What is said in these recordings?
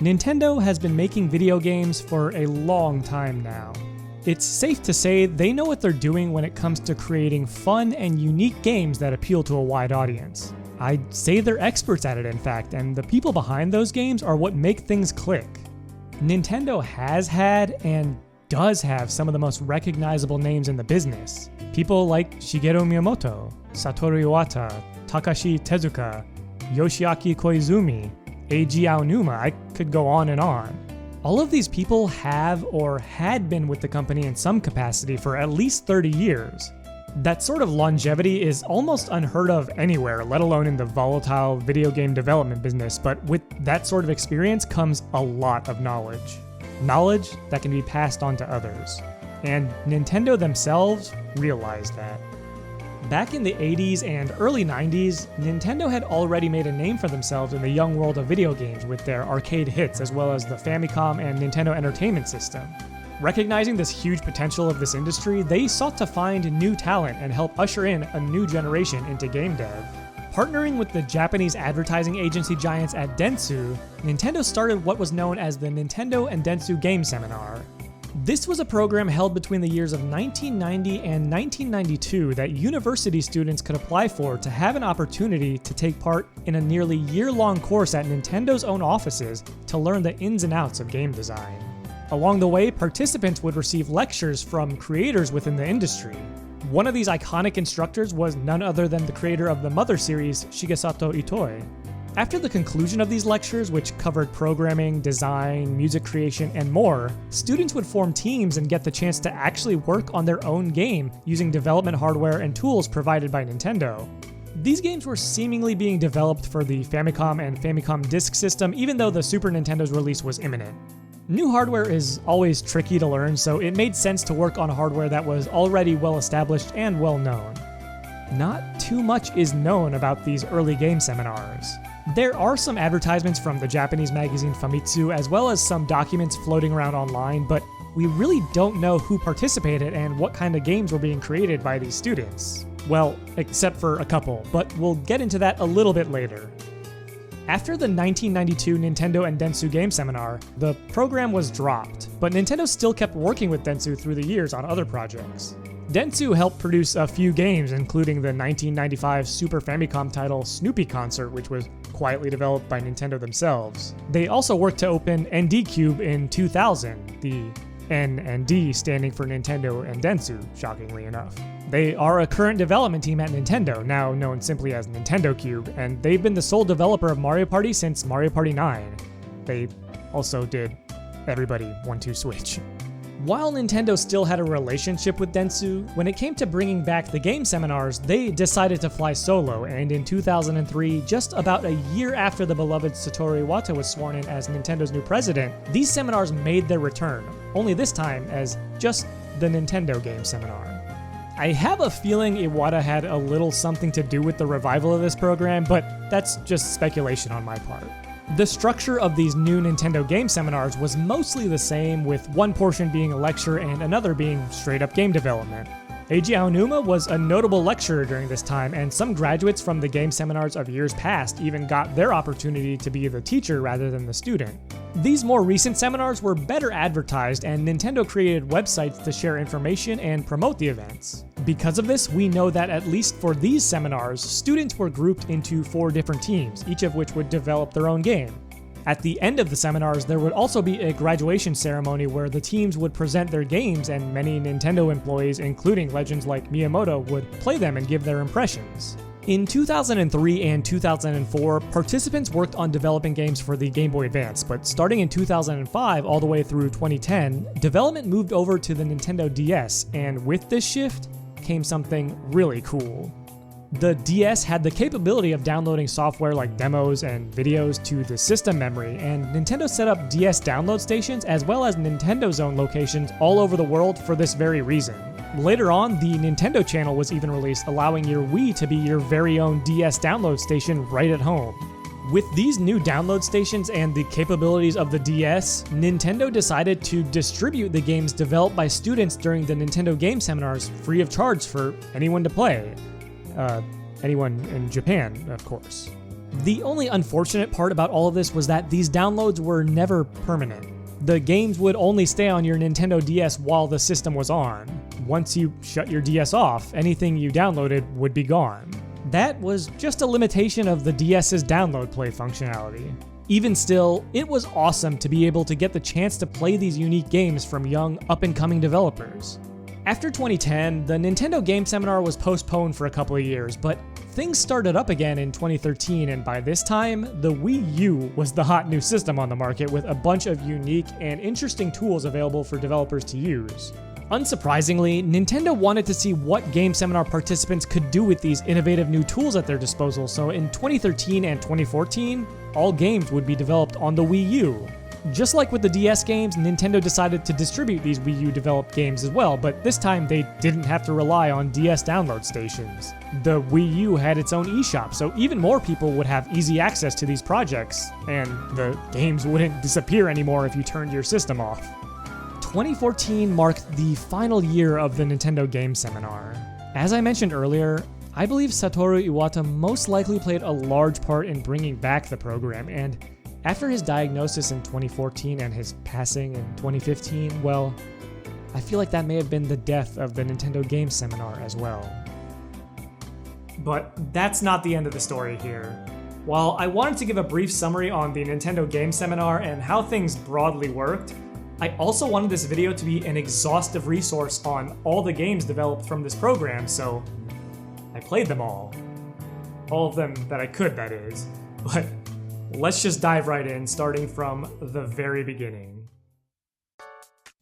Nintendo has been making video games for a long time now. It's safe to say they know what they're doing when it comes to creating fun and unique games that appeal to a wide audience. I'd say they're experts at it, in fact, and the people behind those games are what make things click. Nintendo has had and does have some of the most recognizable names in the business. People like Shigeru Miyamoto, Satoru Iwata, Takashi Tezuka, Yoshiaki Koizumi, Eiji Aonuma. I could go on and on. All of these people have or had been with the company in some capacity for at least 30 years. That sort of longevity is almost unheard of anywhere, let alone in the volatile video game development business, but with that sort of experience comes a lot of knowledge. Knowledge that can be passed on to others. And Nintendo themselves realized that. Back in the 80s and early 90s, Nintendo had already made a name for themselves in the young world of video games with their arcade hits as well as the Famicom and Nintendo Entertainment System. Recognizing this huge potential of this industry, they sought to find new talent and help usher in a new generation into game dev. Partnering with the Japanese advertising agency giants at Dentsu, Nintendo started what was known as the Nintendo and Dentsu Game Seminar. This was a program held between the years of 1990 and 1992 that university students could apply for to have an opportunity to take part in a nearly year-long course at Nintendo's own offices to learn the ins and outs of game design. Along the way, participants would receive lectures from creators within the industry. One of these iconic instructors was none other than the creator of the Mother series, Shigesato Itoi. After the conclusion of these lectures, which covered programming, design, music creation, and more, students would form teams and get the chance to actually work on their own game using development hardware and tools provided by Nintendo. These games were seemingly being developed for the Famicom and Famicom Disk System, even though the Super Nintendo's release was imminent. New hardware is always tricky to learn, so it made sense to work on hardware that was already well established and well known. Not too much is known about these early game seminars. There are some advertisements from the Japanese magazine Famitsu as well as some documents floating around online, but we really don't know who participated and what kind of games were being created by these students. Well, except for a couple, but we'll get into that a little bit later. After the 1992 Nintendo and Dentsu Game Seminar, the program was dropped, but Nintendo still kept working with Dentsu through the years on other projects. Dentsu helped produce a few games, including the 1995 Super Famicom title Snoopy Concert, which was quietly developed by Nintendo themselves. They also worked to open ND Cube in 2000, the N and D standing for Nintendo and Dentsu, shockingly enough. They are a current development team at Nintendo, now known simply as Nintendo Cube, and they've been the sole developer of Mario Party since Mario Party 9. They also did Everybody 1-2 Switch. While Nintendo still had a relationship with Dentsu, when it came to bringing back the game seminars, they decided to fly solo, and in 2003, just about a year after the beloved Satoru Iwata was sworn in as Nintendo's new president, these seminars made their return, only this time as just the Nintendo Game Seminar. I have a feeling Iwata had a little something to do with the revival of this program, but that's just speculation on my part. The structure of these new Nintendo Game Seminars was mostly the same, with one portion being a lecture and another being straight-up game development. Eiji Aonuma was a notable lecturer during this time, and some graduates from the game seminars of years past even got their opportunity to be the teacher rather than the student. These more recent seminars were better advertised, and Nintendo created websites to share information and promote the events. Because of this, we know that at least for these seminars, students were grouped into 4 different teams, each of which would develop their own game. At the end of the seminars, there would also be a graduation ceremony where the teams would present their games, and many Nintendo employees, including legends like Miyamoto, would play them and give their impressions. In 2003 and 2004, participants worked on developing games for the Game Boy Advance, but starting in 2005 all the way through 2010, development moved over to the Nintendo DS, and with this shift came something really cool. The DS had the capability of downloading software like demos and videos to the system memory, and Nintendo set up DS download stations as well as Nintendo's own locations all over the world for this very reason. Later on, the Nintendo channel was even released, allowing your Wii to be your very own DS download station right at home. With these new download stations and the capabilities of the DS, Nintendo decided to distribute the games developed by students during the Nintendo Game Seminars free of charge for anyone to play. Anyone in Japan, of course. The only unfortunate part about all of this was that these downloads were never permanent. The games would only stay on your Nintendo DS while the system was on. Once you shut your DS off, anything you downloaded would be gone. That was just a limitation of the DS's download play functionality. Even still, it was awesome to be able to get the chance to play these unique games from young, up-and-coming developers. After 2010, the Nintendo Game Seminar was postponed for a couple of years, but things started up again in 2013, and by this time, the Wii U was the hot new system on the market with a bunch of unique and interesting tools available for developers to use. Unsurprisingly, Nintendo wanted to see what Game Seminar participants could do with these innovative new tools at their disposal, so in 2013 and 2014, all games would be developed on the Wii U. Just like with the DS games, Nintendo decided to distribute these Wii U developed games as well, but this time they didn't have to rely on DS download stations. The Wii U had its own eShop, so even more people would have easy access to these projects, and the games wouldn't disappear anymore if you turned your system off. 2014 marked the final year of the Nintendo Game Seminar. As I mentioned earlier, I believe Satoru Iwata most likely played a large part in bringing back the program, and after his diagnosis in 2014 and his passing in 2015, well, I feel like that may have been the death of the Nintendo Game Seminar as well. But that's not the end of the story here. While I wanted to give a brief summary on the Nintendo Game Seminar and how things broadly worked, I also wanted this video to be an exhaustive resource on all the games developed from this program, so I played them all. All of them that I could, that is. But let's just dive right in, starting from the very beginning.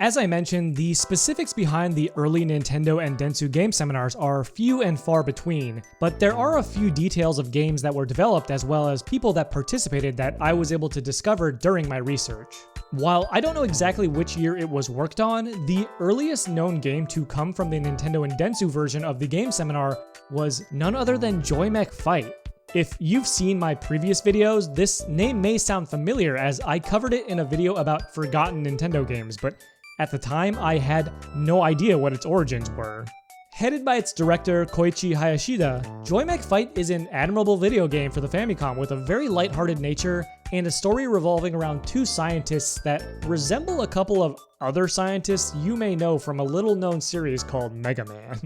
As I mentioned, the specifics behind the early Nintendo and Dentsu game seminars are few and far between, but there are a few details of games that were developed as well as people that participated that I was able to discover during my research. While I don't know exactly which year it was worked on, the earliest known game to come from the Nintendo and Dentsu version of the game seminar was none other than Joy Mech Fight. If you've seen my previous videos, this name may sound familiar as I covered it in a video about forgotten Nintendo games, but at the time I had no idea what its origins were. Headed by its director Koichi Hayashida, Joy Mech Fight is an admirable video game for the Famicom with a very lighthearted nature and a story revolving around two scientists that resemble a couple of other scientists you may know from a little-known series called Mega Man.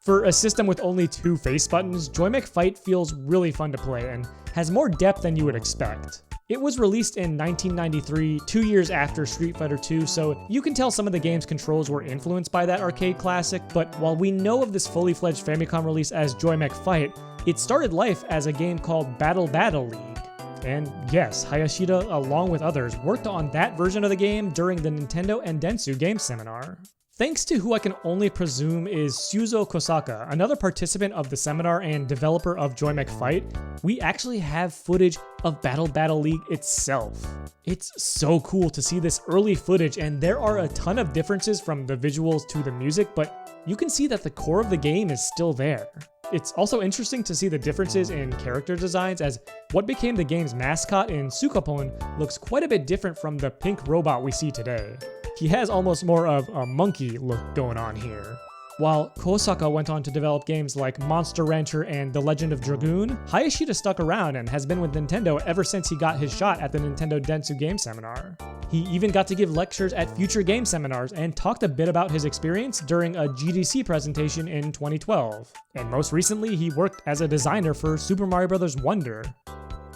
For a system with only two face buttons, Joy Mech Fight feels really fun to play and has more depth than you would expect. It was released in 1993, 2 years after Street Fighter II, so you can tell some of the game's controls were influenced by that arcade classic, but while we know of this fully fledged Famicom release as Joy Mech Fight, it started life as a game called Battle League. And yes, Hayashida, along with others, worked on that version of the game during the Nintendo and Dentsu game seminar. Thanks to who I can only presume is Shuzo Kosaka, another participant of the seminar and developer of Joy Mech Fight, we actually have footage of Battle League itself. It's so cool to see this early footage, and there are a ton of differences from the visuals to the music, but you can see that the core of the game is still there. It's also interesting to see the differences in character designs, as what became the game's mascot in Sukapon looks quite a bit different from the pink robot we see today. He has almost more of a monkey look going on here. While Kosaka went on to develop games like Monster Rancher and The Legend of Dragoon, Hayashida stuck around and has been with Nintendo ever since he got his shot at the Nintendo Dentsu game seminar. He even got to give lectures at future game seminars and talked a bit about his experience during a GDC presentation in 2012. And most recently, he worked as a designer for Super Mario Bros. Wonder.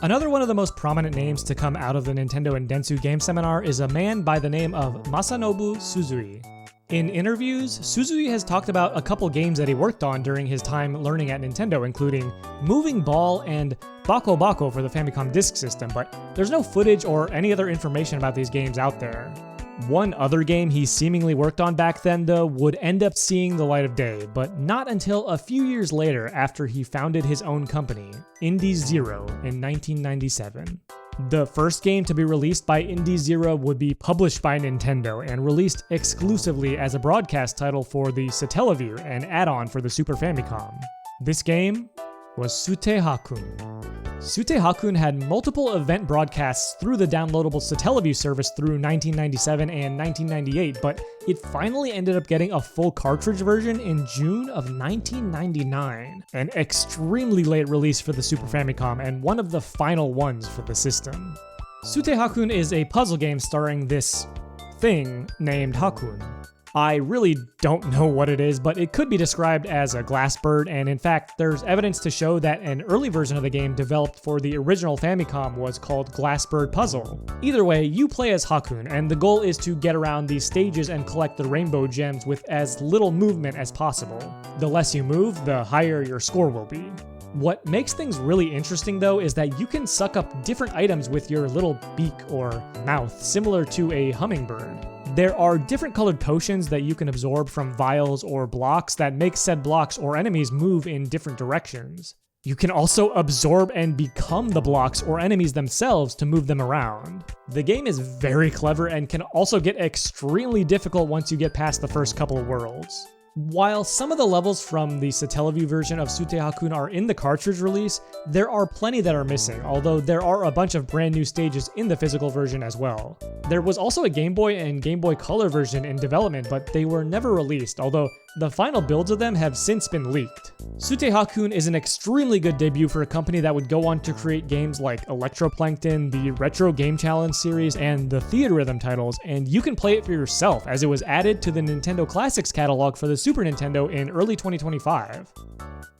Another one of the most prominent names to come out of the Nintendo and Dentsu game seminar is a man by the name of Masanobu Suzui. In interviews, Suzui has talked about a couple games that he worked on during his time learning at Nintendo, including Moving Ball and Bako Bako for the Famicom Disk System, but there's no footage or any other information about these games out there. One other game he seemingly worked on back then, though, would end up seeing the light of day, but not until a few years later after he founded his own company, Indie Zero, in 1997. The first game to be released by Indie Zero would be published by Nintendo and released exclusively as a broadcast title for the Satellaview, an add-on for the Super Famicom. This game was Sute Hakun. Sute Hakun had multiple event broadcasts through the downloadable Satellaview service through 1997 and 1998, but it finally ended up getting a full cartridge version in June of 1999, an extremely late release for the Super Famicom and one of the final ones for the system. Sute Hakun is a puzzle game starring this thing named Hakun. I really don't know what it is, but it could be described as a glass bird, and in fact, there's evidence to show that an early version of the game developed for the original Famicom was called Glass Bird Puzzle. Either way, you play as Hakun, and the goal is to get around these stages and collect the rainbow gems with as little movement as possible. The less you move, the higher your score will be. What makes things really interesting though is that you can suck up different items with your little beak or mouth, similar to a hummingbird. There are different colored potions that you can absorb from vials or blocks that make said blocks or enemies move in different directions. You can also absorb and become the blocks or enemies themselves to move them around. The game is very clever and can also get extremely difficult once you get past the first couple of worlds. While some of the levels from the Satellaview version of Sute Hakun are in the cartridge release, there are plenty that are missing, although there are a bunch of brand new stages in the physical version as well. There was also a Game Boy and Game Boy Color version in development, but they were never released, although the final builds of them have since been leaked. Sute Hakun is an extremely good debut for a company that would go on to create games like Electroplankton, the Retro Game Challenge series, and the Theatrhythm titles, and you can play it for yourself as it was added to the Nintendo Classics catalog for the Super Nintendo in early 2025.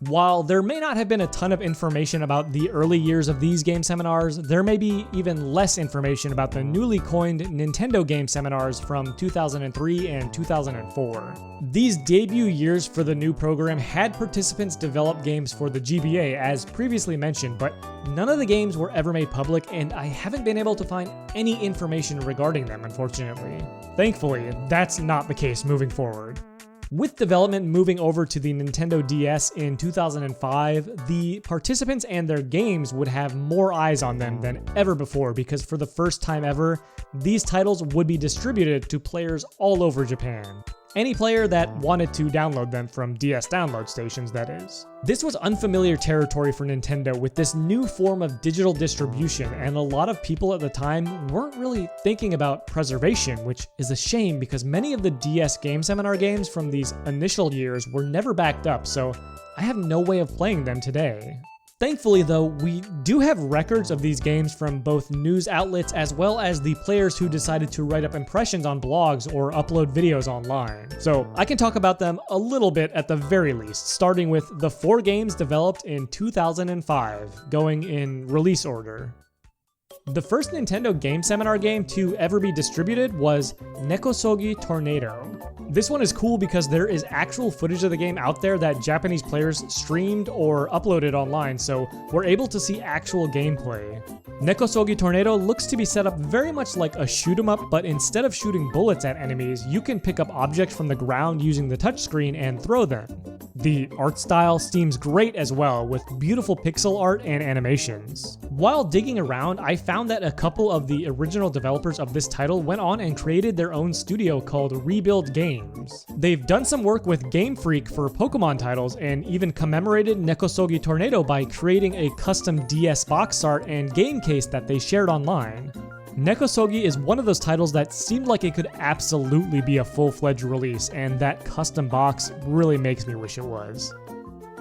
While there may not have been a ton of information about the early years of these game seminars, there may be even less information about the newly coined Nintendo game seminars from 2003 and 2004. These debut years for the new program had participants develop games for the GBA as previously mentioned, but none of the games were ever made public and I haven't been able to find any information regarding them, unfortunately. Thankfully, that's not the case moving forward. With development moving over to the Nintendo DS in 2005, the participants and their games would have more eyes on them than ever before because for the first time ever, these titles would be distributed to players all over Japan. Any player that wanted to download them from DS download stations, that is. This was unfamiliar territory for Nintendo with this new form of digital distribution, and a lot of people at the time weren't really thinking about preservation, which is a shame because many of the DS Game Seminar games from these initial years were never backed up, so I have no way of playing them today. Thankfully though, we do have records of these games from both news outlets as well as the players who decided to write up impressions on blogs or upload videos online. So I can talk about them a little bit at the very least, starting with the 4 games developed in 2005, going in release order. The first Nintendo Game Seminar game to ever be distributed was Nekosogi Tornado. This one is cool because there is actual footage of the game out there that Japanese players streamed or uploaded online, so we're able to see actual gameplay. Nekosogi Tornado looks to be set up very much like a shoot 'em up, but instead of shooting bullets at enemies, you can pick up objects from the ground using the touchscreen and throw them. The art style seems great as well, with beautiful pixel art and animations. While digging around, I found that a couple of the original developers of this title went on and created their own studio called Rebuild Games. They've done some work with Game Freak for Pokemon titles and even commemorated Nekosogi Tornado by creating a custom DS box art and game case that they shared online. Nekosogi is one of those titles that seemed like it could absolutely be a full-fledged release, and that custom box really makes me wish it was.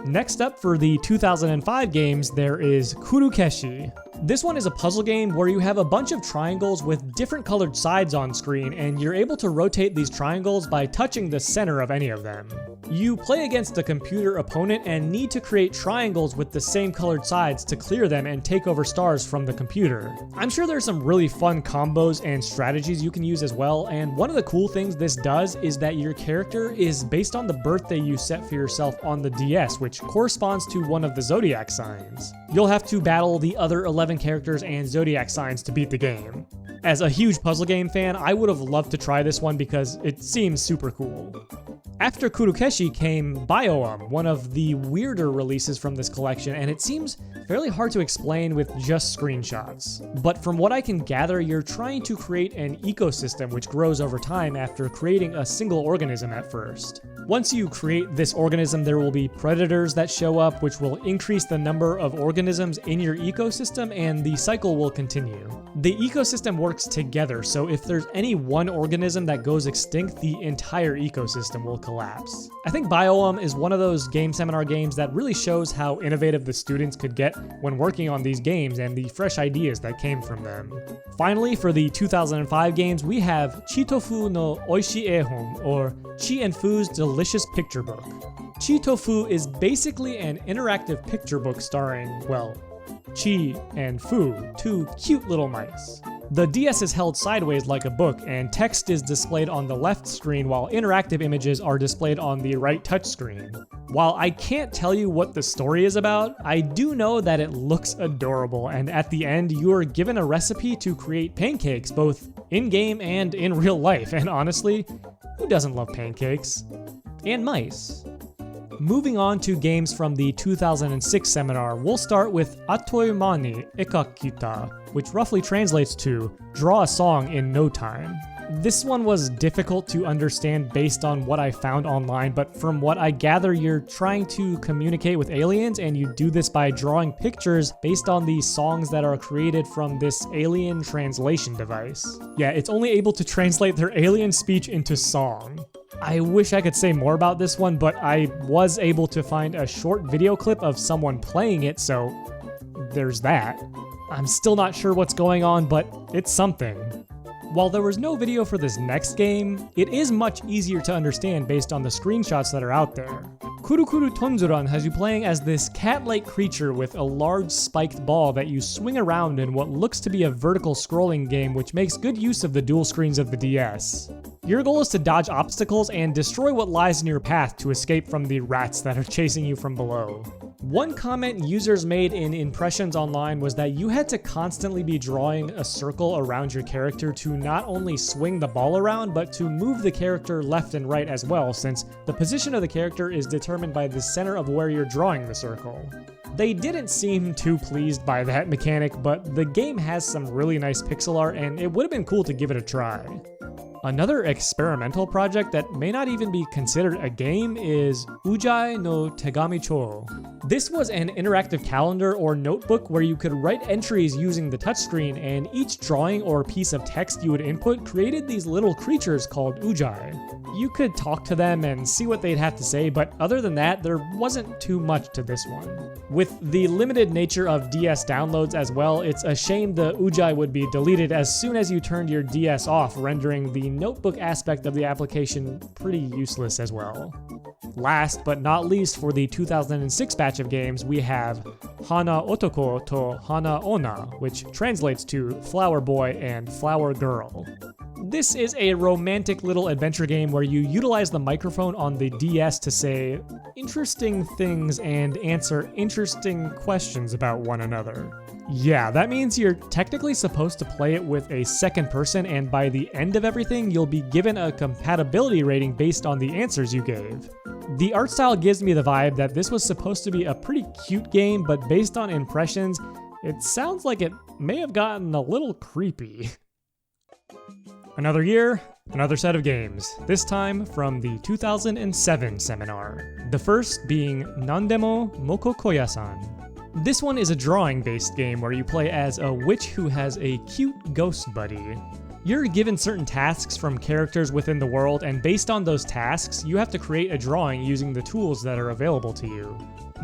Next up for the 2005 games, there is Kurukeshi. This one is a puzzle game where you have a bunch of triangles with different colored sides on screen, and you're able to rotate these triangles by touching the center of any of them. You play against a computer opponent and need to create triangles with the same colored sides to clear them and take over stars from the computer. I'm sure there's some really fun combos and strategies you can use as well, and one of the cool things this does is that your character is based on the birthday you set for yourself on the DS, which corresponds to one of the zodiac signs. You'll have to battle the other 11 characters and zodiac signs to beat the game. As a huge puzzle game fan, I would have loved to try this one because it seems super cool. After Kurukeshi came Bioam, one of the weirder releases from this collection, and it seems fairly hard to explain with just screenshots. But from what I can gather, you're trying to create an ecosystem which grows over time after creating a single organism at first. Once you create this organism, there will be predators that show up, which will increase the number of organisms in your ecosystem, and the cycle will continue. The ecosystem works together, so if there's any one organism that goes extinct, the entire ecosystem will collapse. I think Bioome is one of those game seminar games that really shows how innovative the students could get when working on these games and the fresh ideas that came from them. Finally, for the 2005 games, we have Chitofu no Oishii Ehon, or Chi and Fu's Delicious Picture Book. Chitofu is basically an interactive picture book starring, well, Chi and Fu, two cute little mice. The DS is held sideways like a book, and text is displayed on the left screen while interactive images are displayed on the right touchscreen. While I can't tell you what the story is about, I do know that it looks adorable, and at the end you are given a recipe to create pancakes both in-game and in real life, and honestly, who doesn't love pancakes? And mice. Moving on to games from the 2006 seminar, we'll start with Atoimani Ekakuta, which roughly translates to Draw a Song in No Time. This one was difficult to understand based on what I found online, but from what I gather, you're trying to communicate with aliens, and you do this by drawing pictures based on the songs that are created from this alien translation device. Yeah, it's only able to translate their alien speech into song. I wish I could say more about this one, but I was able to find a short video clip of someone playing it, so there's that. I'm still not sure what's going on, but it's something. While there was no video for this next game, it is much easier to understand based on the screenshots that are out there. Kurukuru Tonzuran has you playing as this cat-like creature with a large spiked ball that you swing around in what looks to be a vertical scrolling game, which makes good use of the dual screens of the DS. Your goal is to dodge obstacles and destroy what lies in your path to escape from the rats that are chasing you from below. One comment users made in impressions online was that you had to constantly be drawing a circle around your character to not only swing the ball around, but to move the character left and right as well, since the position of the character is determined by the center of where you're drawing the circle. They didn't seem too pleased by that mechanic, but the game has some really nice pixel art, and it would have been cool to give it a try. Another experimental project that may not even be considered a game is Ujai no Tegami-cho. This was an interactive calendar or notebook where you could write entries using the touchscreen, and each drawing or piece of text you would input created these little creatures called Ujai. You could talk to them and see what they'd have to say, but other than that, there wasn't too much to this one. With the limited nature of DS downloads as well, it's a shame the Ujai would be deleted as soon as you turned your DS off, rendering the notebook aspect of the application pretty useless as well. Last but not least, for the 2006 batch of games, we have Hana Otoko to Hana Ona, which translates to Flower Boy and Flower Girl. This is a romantic little adventure game where you utilize the microphone on the DS to say interesting things and answer interesting questions about one another. Yeah, that means you're technically supposed to play it with a second person, and by the end of everything, you'll be given a compatibility rating based on the answers you gave. The art style gives me the vibe that this was supposed to be a pretty cute game, but based on impressions, it sounds like it may have gotten a little creepy. Another year, another set of games, this time from the 2007 seminar. The first being Nandemo Mokokoya-san. This one is a drawing-based game where you play as a witch who has a cute ghost buddy. You're given certain tasks from characters within the world, and based on those tasks, you have to create a drawing using the tools that are available to you.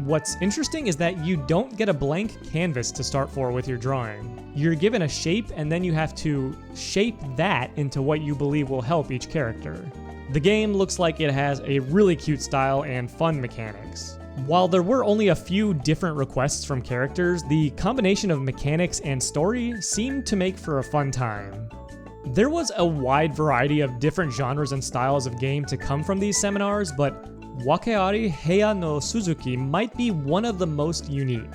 What's interesting is that you don't get a blank canvas to start for with your drawing. You're given a shape, and then you have to shape that into what you believe will help each character. The game looks like it has a really cute style and fun mechanics. While there were only a few different requests from characters, the combination of mechanics and story seemed to make for a fun time. There was a wide variety of different genres and styles of game to come from these seminars, but Wakeari Heya no Suzuki might be one of the most unique.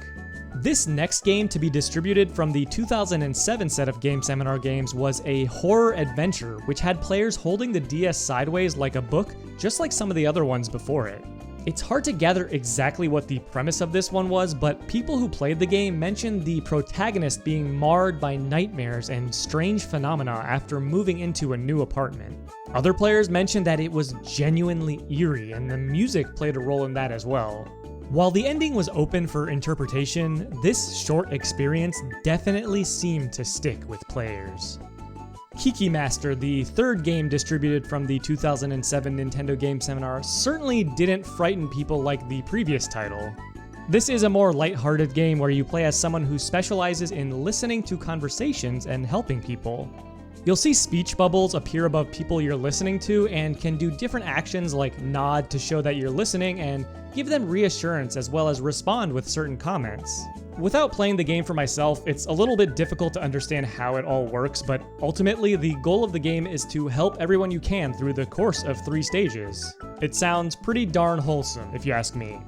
This next game to be distributed from the 2007 set of Game Seminar games was a horror adventure, which had players holding the DS sideways like a book, just like some of the other ones before it. It's hard to gather exactly what the premise of this one was, but people who played the game mentioned the protagonist being marred by nightmares and strange phenomena after moving into a new apartment. Other players mentioned that it was genuinely eerie, and the music played a role in that as well. While the ending was open for interpretation, this short experience definitely seemed to stick with players. Kiki Master, the third game distributed from the 2007 Nintendo Game Seminar, certainly didn't frighten people like the previous title. This is a more lighthearted game where you play as someone who specializes in listening to conversations and helping people. You'll see speech bubbles appear above people you're listening to and can do different actions like nod to show that you're listening and give them reassurance as well as respond with certain comments. Without playing the game for myself, it's a little bit difficult to understand how it all works, but ultimately the goal of the game is to help everyone you can through the course of 3 stages. It sounds pretty darn wholesome, if you ask me.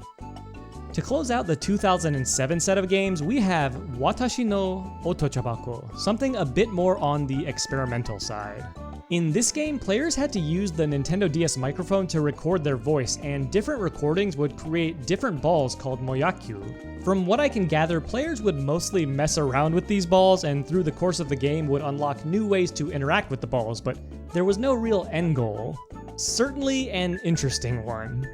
To close out the 2007 set of games, we have Watashi no Otochabako, something a bit more on the experimental side. In this game, players had to use the Nintendo DS microphone to record their voice, and different recordings would create different balls called moyakyu. From what I can gather, players would mostly mess around with these balls, and through the course of the game would unlock new ways to interact with the balls, but there was no real end goal. Certainly an interesting one.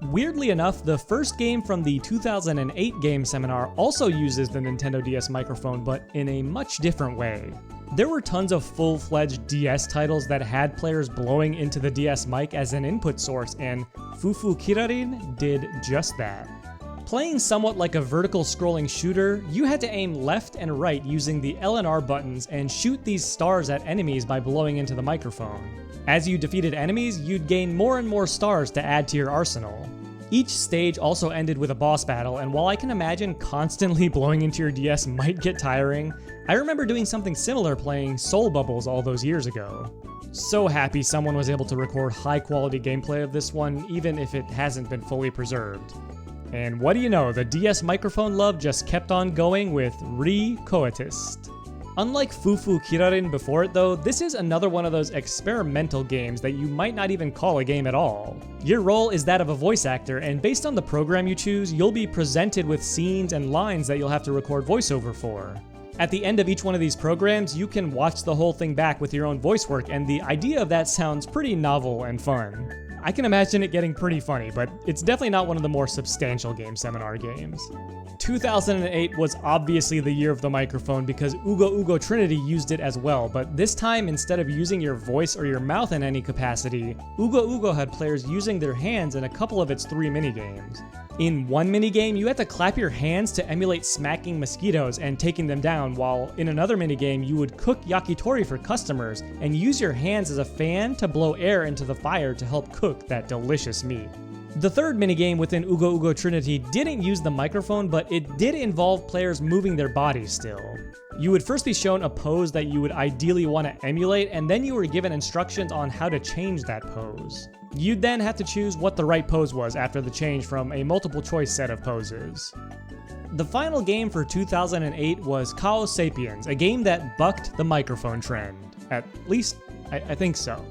Weirdly enough, the first game from the 2008 Game Seminar also uses the Nintendo DS microphone, but in a much different way. There were tons of full-fledged DS titles that had players blowing into the DS mic as an input source, and Fufu Kirarin did just that. Playing somewhat like a vertical scrolling shooter, you had to aim left and right using the L and R buttons and shoot these stars at enemies by blowing into the microphone. As you defeated enemies, you'd gain more and more stars to add to your arsenal. Each stage also ended with a boss battle, and while I can imagine constantly blowing into your DS might get tiring, I remember doing something similar playing Soul Bubbles all those years ago. So happy someone was able to record high quality gameplay of this one, even if it hasn't been fully preserved. And what do you know, the DS microphone love just kept on going with Re-Coetist. Unlike Fufu Kirarin before it though, this is another one of those experimental games that you might not even call a game at all. Your role is that of a voice actor, and based on the program you choose, you'll be presented with scenes and lines that you'll have to record voiceover for. At the end of each one of these programs, you can watch the whole thing back with your own voice work, and the idea of that sounds pretty novel and fun. I can imagine it getting pretty funny, but it's definitely not one of the more substantial Game Seminar games. 2008 was obviously the year of the microphone because Ugo Ugo Trinity used it as well, but this time instead of using your voice or your mouth in any capacity, Ugo Ugo had players using their hands in a couple of its 3 minigames. In one minigame, you had to clap your hands to emulate smacking mosquitoes and taking them down, while in another minigame, you would cook yakitori for customers and use your hands as a fan to blow air into the fire to help cook that delicious meat. The third minigame within Ugo Ugo Trinity didn't use the microphone, but it did involve players moving their bodies still. You would first be shown a pose that you would ideally want to emulate, and then you were given instructions on how to change that pose. You'd then have to choose what the right pose was after the change from a multiple choice set of poses. The final game for 2008 was Chaos Sapiens, a game that bucked the microphone trend. At least, I think so.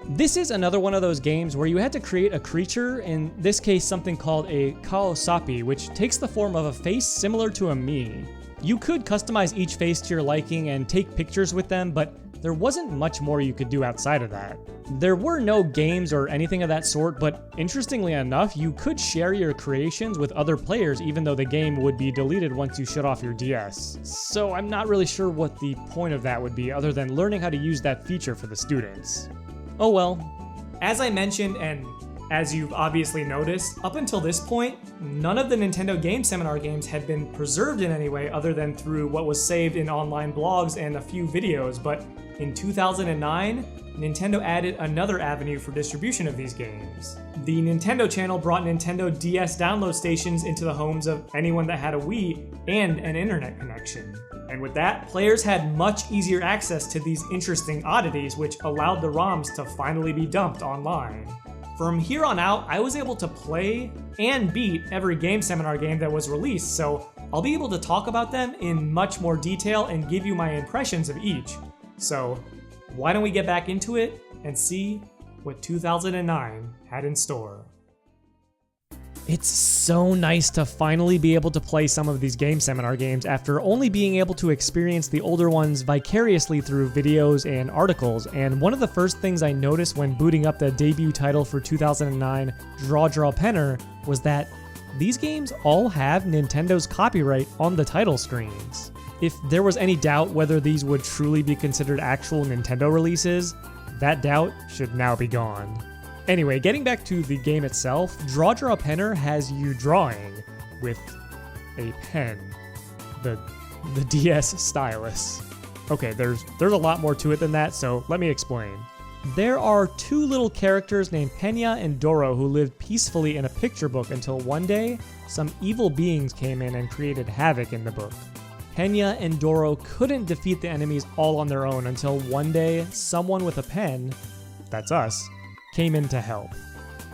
This is another one of those games where you had to create a creature, in this case something called a Kaosapi, which takes the form of a face similar to a me. You could customize each face to your liking and take pictures with them, but there wasn't much more you could do outside of that. There were no games or anything of that sort, but interestingly enough, you could share your creations with other players even though the game would be deleted once you shut off your DS. So I'm not really sure what the point of that would be other than learning how to use that feature for the students. Oh well. As I mentioned, and as you've obviously noticed, up until this point, none of the Nintendo Game Seminar games had been preserved in any way other than through what was saved in online blogs and a few videos, but in 2009, Nintendo added another avenue for distribution of these games. The Nintendo Channel brought Nintendo DS download stations into the homes of anyone that had a Wii and an internet connection. And with that, players had much easier access to these interesting oddities, which allowed the ROMs to finally be dumped online. From here on out, I was able to play and beat every Game Seminar game that was released, so I'll be able to talk about them in much more detail and give you my impressions of each. So, why don't we get back into it and see what 2009 had in store. It's so nice to finally be able to play some of these Game Seminar games after only being able to experience the older ones vicariously through videos and articles, and one of the first things I noticed when booting up the debut title for 2009, Draw Draw Penner, was that these games all have Nintendo's copyright on the title screens. If there was any doubt whether these would truly be considered actual Nintendo releases, that doubt should now be gone. Anyway, getting back to the game itself, Draw Draw Penner has you drawing with a pen, the DS stylus. Okay, there's a lot more to it than that, so let me explain. There are two little characters named Pena and Doro who lived peacefully in a picture book until one day, some evil beings came in and created havoc in the book. Pena and Doro couldn't defeat the enemies all on their own until one day, someone with a pen, that's us, came in to help.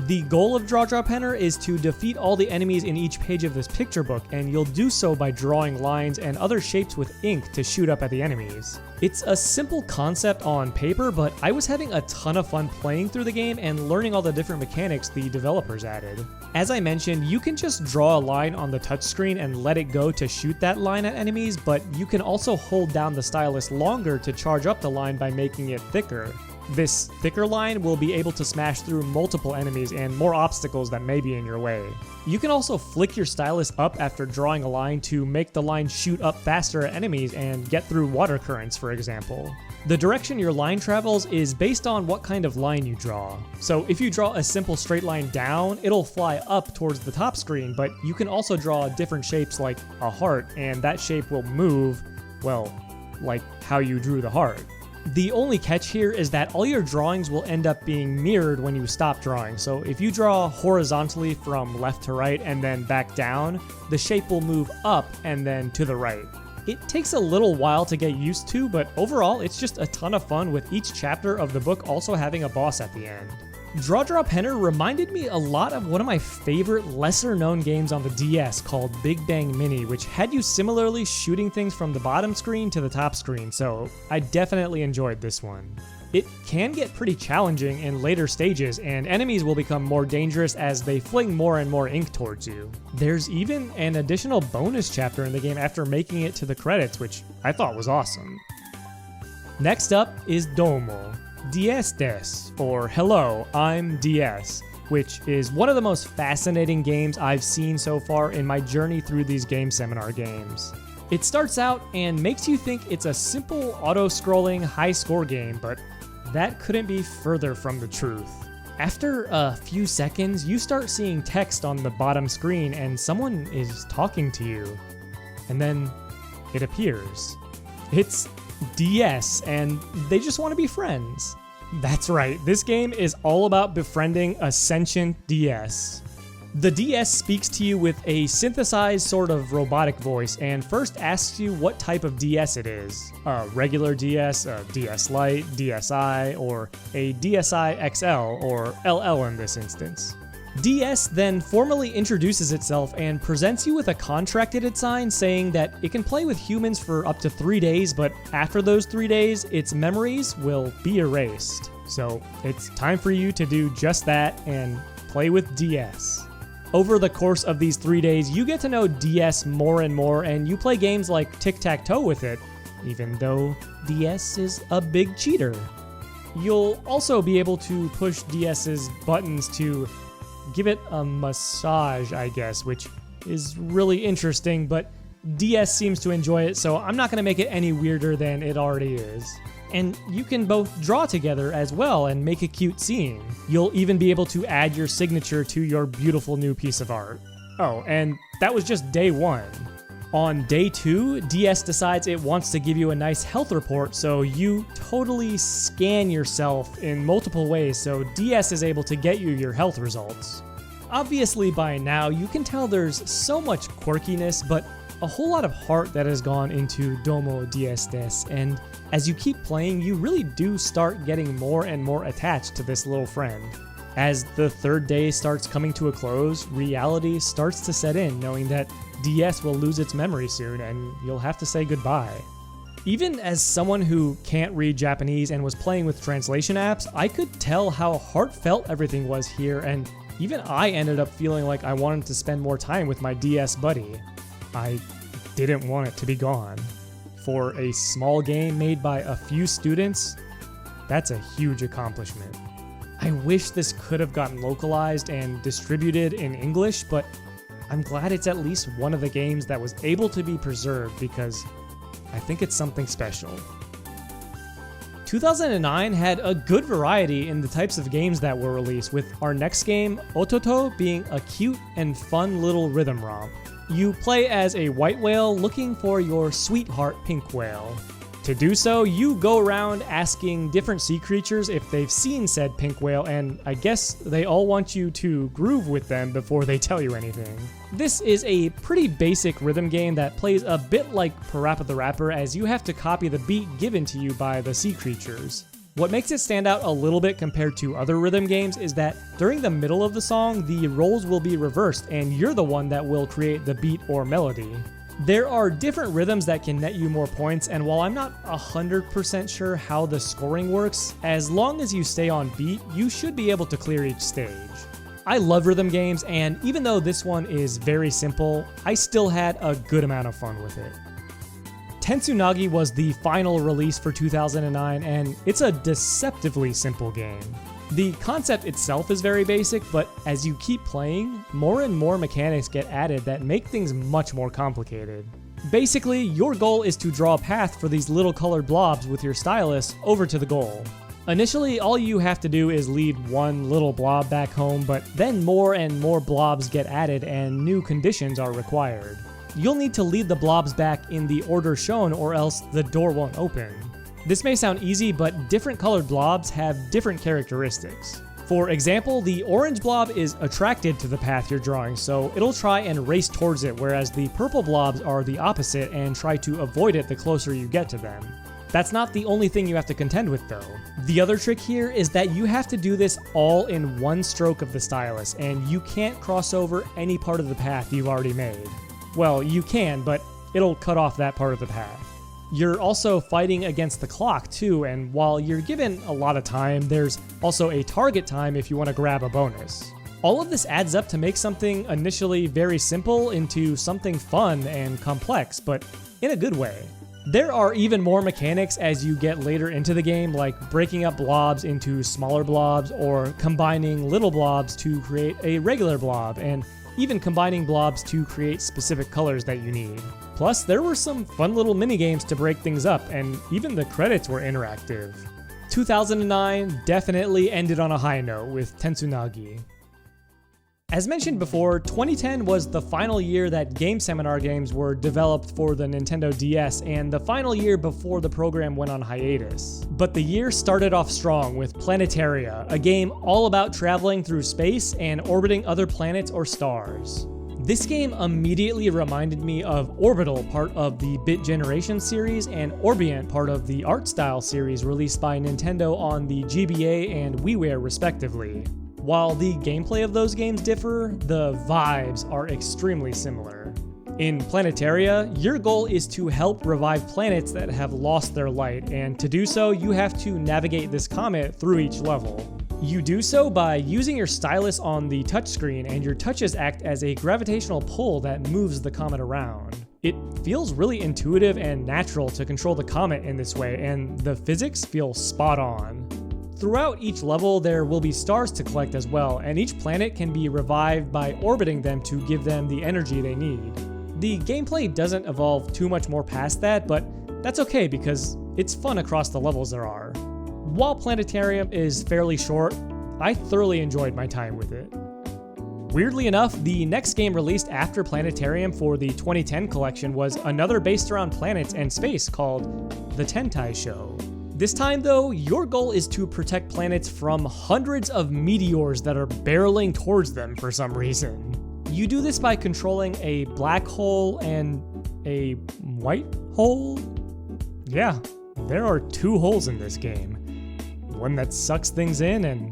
The goal of Draw Draw Penner is to defeat all the enemies in each page of this picture book, and you'll do so by drawing lines and other shapes with ink to shoot up at the enemies. It's a simple concept on paper, but I was having a ton of fun playing through the game and learning all the different mechanics the developers added. As I mentioned, you can just draw a line on the touchscreen and let it go to shoot that line at enemies, but you can also hold down the stylus longer to charge up the line by making it thicker. This thicker line will be able to smash through multiple enemies and more obstacles that may be in your way. You can also flick your stylus up after drawing a line to make the line shoot up faster at enemies and get through water currents, for example. The direction your line travels is based on what kind of line you draw. So if you draw a simple straight line down, it'll fly up towards the top screen, but you can also draw different shapes like a heart, and that shape will move, well, like how you drew the heart. The only catch here is that all your drawings will end up being mirrored when you stop drawing, so if you draw horizontally from left to right and then back down, the shape will move up and then to the right. It takes a little while to get used to, but overall it's just a ton of fun with each chapter of the book also having a boss at the end. Draw Draw Penner reminded me a lot of one of my favorite lesser known games on the DS called Big Bang Mini, which had you similarly shooting things from the bottom screen to the top screen, so I definitely enjoyed this one. It can get pretty challenging in later stages, and enemies will become more dangerous as they fling more and more ink towards you. There's even an additional bonus chapter in the game after making it to the credits, which I thought was awesome. Next up is Domo. DS des, or Hello, I'm DS, which is one of the most fascinating games I've seen so far in my journey through these Game Seminar games. It starts out and makes you think it's a simple auto-scrolling high-score game, but that couldn't be further from the truth. After a few seconds, you start seeing text on the bottom screen and someone is talking to you. And then it appears. It's DS, and they just want to be friends. That's right, this game is all about befriending a sentient DS. The DS speaks to you with a synthesized sort of robotic voice and first asks you what type of DS it is. A regular DS, a DS Lite, DSi, or a DSi XL, or LL in this instance. DS then formally introduces itself and presents you with a contract it had signed saying that it can play with humans for up to 3 days, but after those 3 days, its memories will be erased. So it's time for you to do just that and play with DS. Over the course of these 3 days, you get to know DS more and more, and you play games like tic-tac-toe with it, even though DS is a big cheater. You'll also be able to push DS's buttons to give it a massage, I guess, which is really interesting, but DS seems to enjoy it, so I'm not going to make it any weirder than it already is. And you can both draw together as well and make a cute scene. You'll even be able to add your signature to your beautiful new piece of art. Oh, and that was just day 1. On day 2, DS decides it wants to give you a nice health report, so you totally scan yourself in multiple ways so DS is able to get you your health results. Obviously by now you can tell there's so much quirkiness, but a whole lot of heart that has gone into Domo DS des, and as you keep playing you really do start getting more and more attached to this little friend. As the 3rd day starts coming to a close, reality starts to set in, knowing that DS will lose its memory soon and you'll have to say goodbye. Even as someone who can't read Japanese and was playing with translation apps, I could tell how heartfelt everything was here, and Even I ended up feeling like I wanted to spend more time with my DS buddy. I didn't want it to be gone. For a small game made by a few students, that's a huge accomplishment. I wish this could have gotten localized and distributed in English, but I'm glad it's at least one of the games that was able to be preserved because I think it's something special. 2009 had a good variety in the types of games that were released, with our next game, Ototo, being a cute and fun little rhythm romp. You play as a white whale looking for your sweetheart pink whale. To do so, you go around asking different sea creatures if they've seen said pink whale, and I guess they all want you to groove with them before they tell you anything. This is a pretty basic rhythm game that plays a bit like Parappa the Rapper, as you have to copy the beat given to you by the sea creatures. What makes it stand out a little bit compared to other rhythm games is that during the middle of the song, the roles will be reversed and you're the one that will create the beat or melody. There are different rhythms that can net you more points, and while I'm not 100% sure how the scoring works, as long as you stay on beat, you should be able to clear each stage. I love rhythm games, and even though this one is very simple, I still had a good amount of fun with it. Tsunagi was the final release for 2009, and it's a deceptively simple game. The concept itself is very basic, but as you keep playing, more and more mechanics get added that make things much more complicated. Basically, your goal is to draw a path for these little colored blobs with your stylus over to the goal. Initially, all you have to do is lead one little blob back home, but then more and more blobs get added and new conditions are required. You'll need to lead the blobs back in the order shown or else the door won't open. This may sound easy, but different colored blobs have different characteristics. For example, the orange blob is attracted to the path you're drawing, so it'll try and race towards it, whereas the purple blobs are the opposite and try to avoid it the closer you get to them. That's not the only thing you have to contend with though. The other trick here is that you have to do this all in one stroke of the stylus, and you can't cross over any part of the path you've already made. Well, you can, but it'll cut off that part of the path. You're also fighting against the clock too, and while you're given a lot of time, there's also a target time if you want to grab a bonus. All of this adds up to make something initially very simple into something fun and complex, but in a good way. There are even more mechanics as you get later into the game, like breaking up blobs into smaller blobs or combining little blobs to create a regular blob, and even combining blobs to create specific colors that you need. Plus, there were some fun little minigames to break things up, and even the credits were interactive. 2009 definitely ended on a high note with Tsunagi. As mentioned before, 2010 was the final year that Game Seminar games were developed for the Nintendo DS, and the final year before the program went on hiatus. But the year started off strong with Planetaria, a game all about traveling through space and orbiting other planets or stars. This game immediately reminded me of Orbital, part of the Bit Generation series, and Orbient, part of the Art Style series released by Nintendo on the GBA and WiiWare respectively. While the gameplay of those games differ, the vibes are extremely similar. In Planetaria, your goal is to help revive planets that have lost their light, and to do so, you have to navigate this comet through each level. You do so by using your stylus on the touchscreen, and your touches act as a gravitational pull that moves the comet around. It feels really intuitive and natural to control the comet in this way, and the physics feel spot on. Throughout each level, there will be stars to collect as well, and each planet can be revived by orbiting them to give them the energy they need. The gameplay doesn't evolve too much more past that, but that's okay because it's fun across the levels there are. While Planetarium is fairly short, I thoroughly enjoyed my time with it. Weirdly enough, the next game released after Planetarium for the 2010 collection was another based around planets and space called The Tentai Show. This time though, your goal is to protect planets from hundreds of meteors that are barreling towards them for some reason. You do this by controlling a black hole and a white hole? Yeah, there are two holes in this game. One that sucks things in and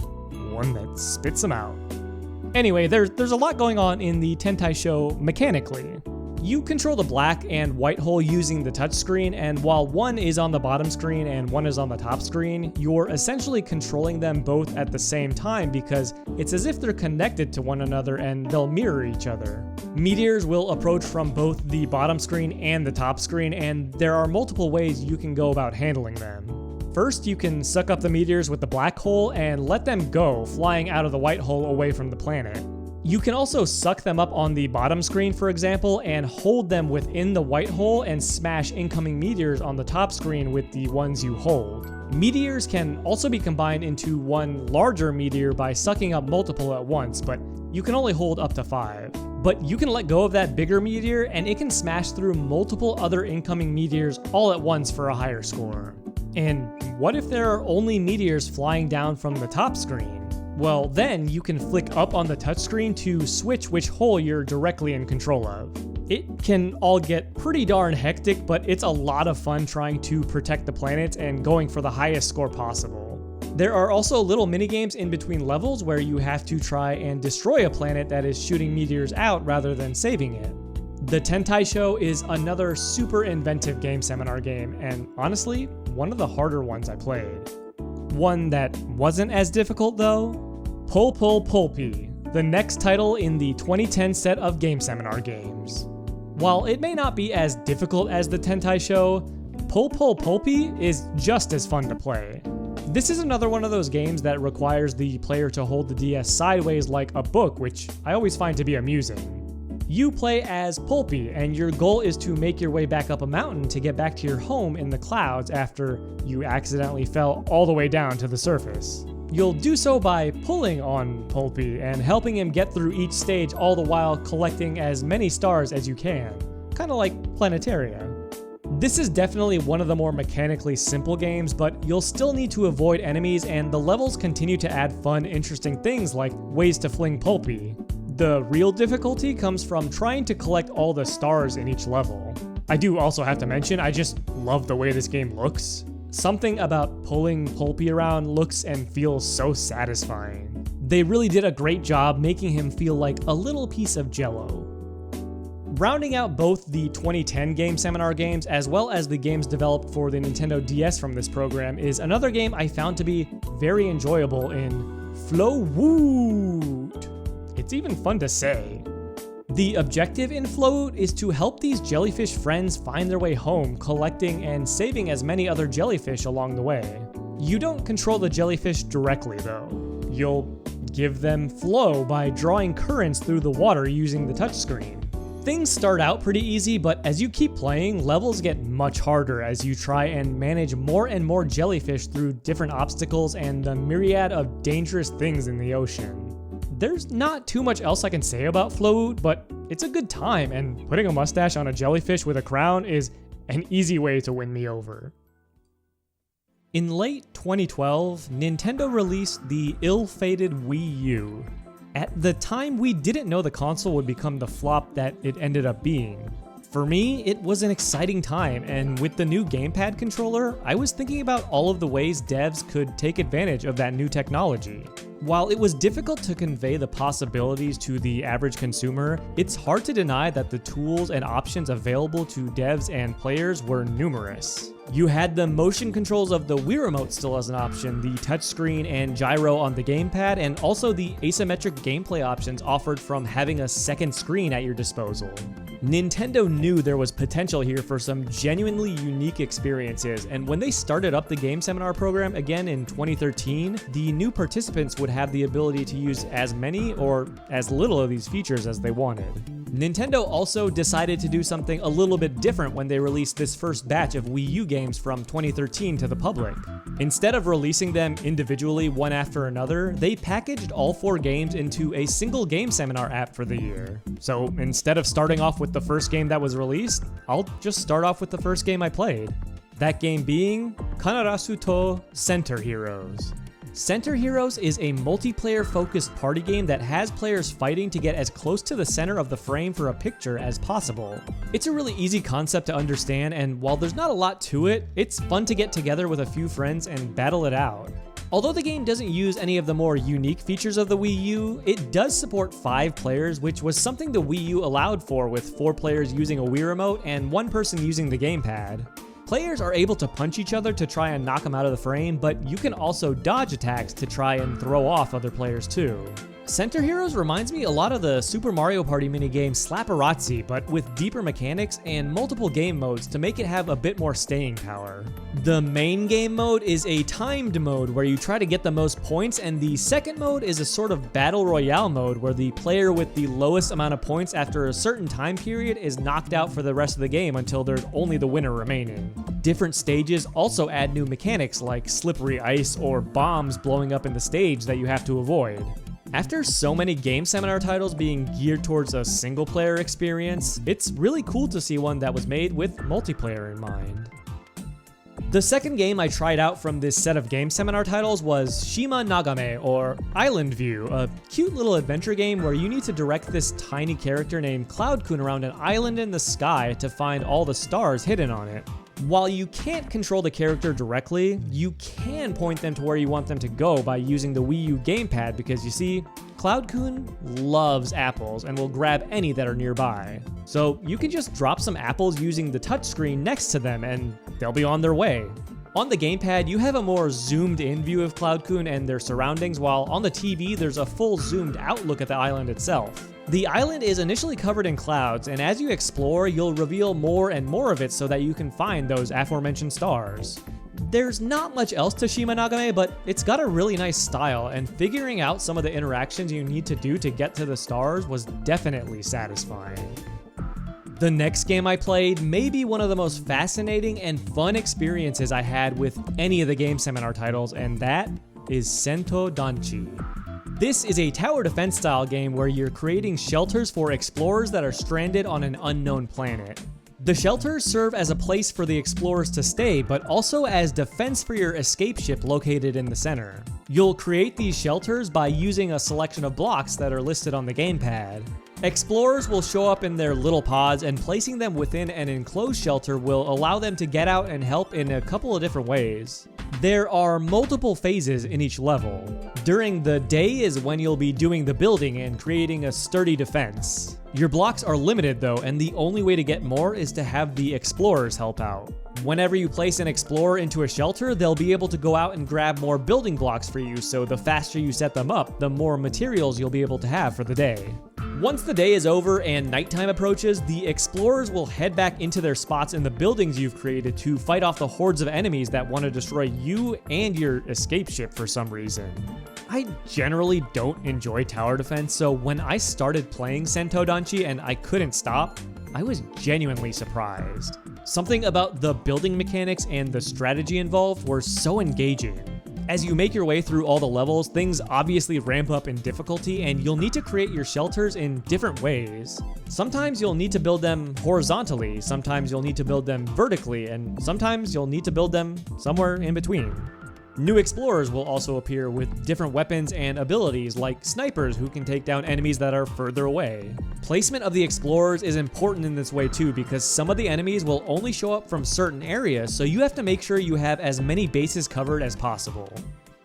one that spits them out. Anyway, there's a lot going on in the Tentai Show mechanically. You control the black and white hole using the touchscreen, and while one is on the bottom screen and one is on the top screen, you're essentially controlling them both at the same time because it's as if they're connected to one another and they'll mirror each other. Meteors will approach from both the bottom screen and the top screen, and there are multiple ways you can go about handling them. First, you can suck up the meteors with the black hole and let them go, flying out of the white hole away from the planet. You can also suck them up on the bottom screen, for example, and hold them within the white hole and smash incoming meteors on the top screen with the ones you hold. Meteors can also be combined into one larger meteor by sucking up multiple at once, but you can only hold up to 5. But you can let go of that bigger meteor and it can smash through multiple other incoming meteors all at once for a higher score. And what if there are only meteors flying down from the top screen? Well, then you can flick up on the touchscreen to switch which hole you're directly in control of. It can all get pretty darn hectic, but it's a lot of fun trying to protect the planet and going for the highest score possible. There are also little minigames in between levels where you have to try and destroy a planet that is shooting meteors out rather than saving it. The Tentai Show is another super inventive game seminar game, and honestly, one of the harder ones I played. One that wasn't as difficult though? Pull Pull Pulpy, the next title in the 2010 set of game seminar games. While it may not be as difficult as the Tentai Show, Pull Pull Pulpy is just as fun to play. This is another one of those games that requires the player to hold the DS sideways like a book, which I always find to be amusing. You play as Pulpy, and your goal is to make your way back up a mountain to get back to your home in the clouds after you accidentally fell all the way down to the surface. You'll do so by pulling on Pulpy and helping him get through each stage, all the while collecting as many stars as you can. Kinda like Planetaria. This is definitely one of the more mechanically simple games, but you'll still need to avoid enemies, and the levels continue to add fun, interesting things like ways to fling Pulpy. The real difficulty comes from trying to collect all the stars in each level. I do also have to mention, I just love the way this game looks. Something about pulling Pulpy around looks and feels so satisfying. They really did a great job making him feel like a little piece of jello. Rounding out both the 2010 game seminar games as well as the games developed for the Nintendo DS from this program is another game I found to be very enjoyable in Flowoot. It's even fun to say. The objective in Flowoot is to help these jellyfish friends find their way home, collecting and saving as many other jellyfish along the way. You don't control the jellyfish directly though. You'll give them flow by drawing currents through the water using the touchscreen. Things start out pretty easy, but as you keep playing, levels get much harder as you try and manage more and more jellyfish through different obstacles and the myriad of dangerous things in the ocean. There's not too much else I can say about Flowoot, but it's a good time, and putting a mustache on a jellyfish with a crown is an easy way to win me over. In late 2012, Nintendo released the ill-fated Wii U. At the time, we didn't know the console would become the flop that it ended up being. For me, it was an exciting time, and with the new gamepad controller, I was thinking about all of the ways devs could take advantage of that new technology. While it was difficult to convey the possibilities to the average consumer, it's hard to deny that the tools and options available to devs and players were numerous. You had the motion controls of the Wii Remote still as an option, the touchscreen and gyro on the gamepad, and also the asymmetric gameplay options offered from having a second screen at your disposal. Nintendo knew there was potential here for some genuinely unique experiences, and when they started up the game seminar program again in 2013, the new participants would have the ability to use as many or as little of these features as they wanted. Nintendo also decided to do something a little bit different when they released this first batch of Wii U games from 2013 to the public. Instead of releasing them individually one after another, they packaged all 4 games into a single game seminar app for the year. So instead of starting off with the first game that was released, I'll just start off with the first game I played. That game being Kanarasu to Center Heroes. Center Heroes is a multiplayer-focused party game that has players fighting to get as close to the center of the frame for a picture as possible. It's a really easy concept to understand, and while there's not a lot to it, it's fun to get together with a few friends and battle it out. Although the game doesn't use any of the more unique features of the Wii U, it does support 5 players, which was something the Wii U allowed for, with 4 players using a Wii Remote and 1 person using the gamepad. Players are able to punch each other to try and knock them out of the frame, but you can also dodge attacks to try and throw off other players too. Center Heroes reminds me a lot of the Super Mario Party minigame Slapperazzi, but with deeper mechanics and multiple game modes to make it have a bit more staying power. The main game mode is a timed mode where you try to get the most points, and the second mode is a sort of battle royale mode where the player with the lowest amount of points after a certain time period is knocked out for the rest of the game until there's only the winner remaining. Different stages also add new mechanics like slippery ice or bombs blowing up in the stage that you have to avoid. After so many Game Seminar titles being geared towards a single-player experience, it's really cool to see one that was made with multiplayer in mind. The second game I tried out from this set of Game Seminar titles was Shima Nagame, or Island View, a cute little adventure game where you need to direct this tiny character named Cloud-kun around an island in the sky to find all the stars hidden on it. While you can't control the character directly, you can point them to where you want them to go by using the Wii U gamepad, because you see, Cloud-kun loves apples and will grab any that are nearby. So you can just drop some apples using the touchscreen next to them and they'll be on their way. On the gamepad, you have a more zoomed in view of Cloud-kun and their surroundings, while on the TV there's a full zoomed out look at the island itself. The island is initially covered in clouds, and as you explore, you'll reveal more and more of it so that you can find those aforementioned stars. There's not much else to Shima Nagame, but it's got a really nice style, and figuring out some of the interactions you need to do to get to the stars was definitely satisfying. The next game I played may be one of the most fascinating and fun experiences I had with any of the Game Seminar titles, and that is Sento Danchi. This is a tower defense style game where you're creating shelters for explorers that are stranded on an unknown planet. The shelters serve as a place for the explorers to stay, but also as defense for your escape ship located in the center. You'll create these shelters by using a selection of blocks that are listed on the gamepad. Explorers will show up in their little pods, and placing them within an enclosed shelter will allow them to get out and help in a couple of different ways. There are multiple phases in each level. During the day is when you'll be doing the building and creating a sturdy defense. Your blocks are limited though, and the only way to get more is to have the explorers help out. Whenever you place an explorer into a shelter, they'll be able to go out and grab more building blocks for you, so the faster you set them up, the more materials you'll be able to have for the day. Once the day is over and nighttime approaches, the explorers will head back into their spots in the buildings you've created to fight off the hordes of enemies that want to destroy you and your escape ship for some reason. I generally don't enjoy tower defense, so when I started playing Sento Danchi and I couldn't stop, I was genuinely surprised. Something about the building mechanics and the strategy involved were so engaging. As you make your way through all the levels, things obviously ramp up in difficulty, and you'll need to create your shelters in different ways. Sometimes you'll need to build them horizontally, sometimes you'll need to build them vertically, and sometimes you'll need to build them somewhere in between. New explorers will also appear with different weapons and abilities, like snipers who can take down enemies that are further away. Placement of the explorers is important in this way too, because some of the enemies will only show up from certain areas, so you have to make sure you have as many bases covered as possible.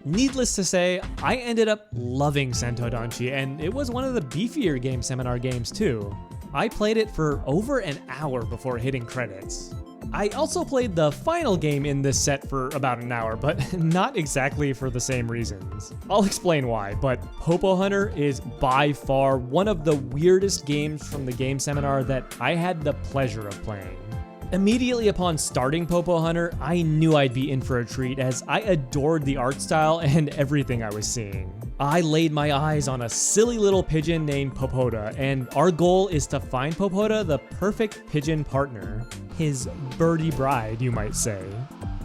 Needless to say, I ended up loving Sento Danchi, and it was one of the beefier Game Seminar games too. I played it for over an hour before hitting credits. I also played the final game in this set for about an hour, but not exactly for the same reasons. I'll explain why, but Popo Hunter is by far one of the weirdest games from the Game Seminar that I had the pleasure of playing. Immediately upon starting Popo Hunter, I knew I'd be in for a treat, as I adored the art style and everything I was seeing. I laid my eyes on a silly little pigeon named Popoda, and our goal is to find Popoda the perfect pigeon partner. His birdie bride, you might say.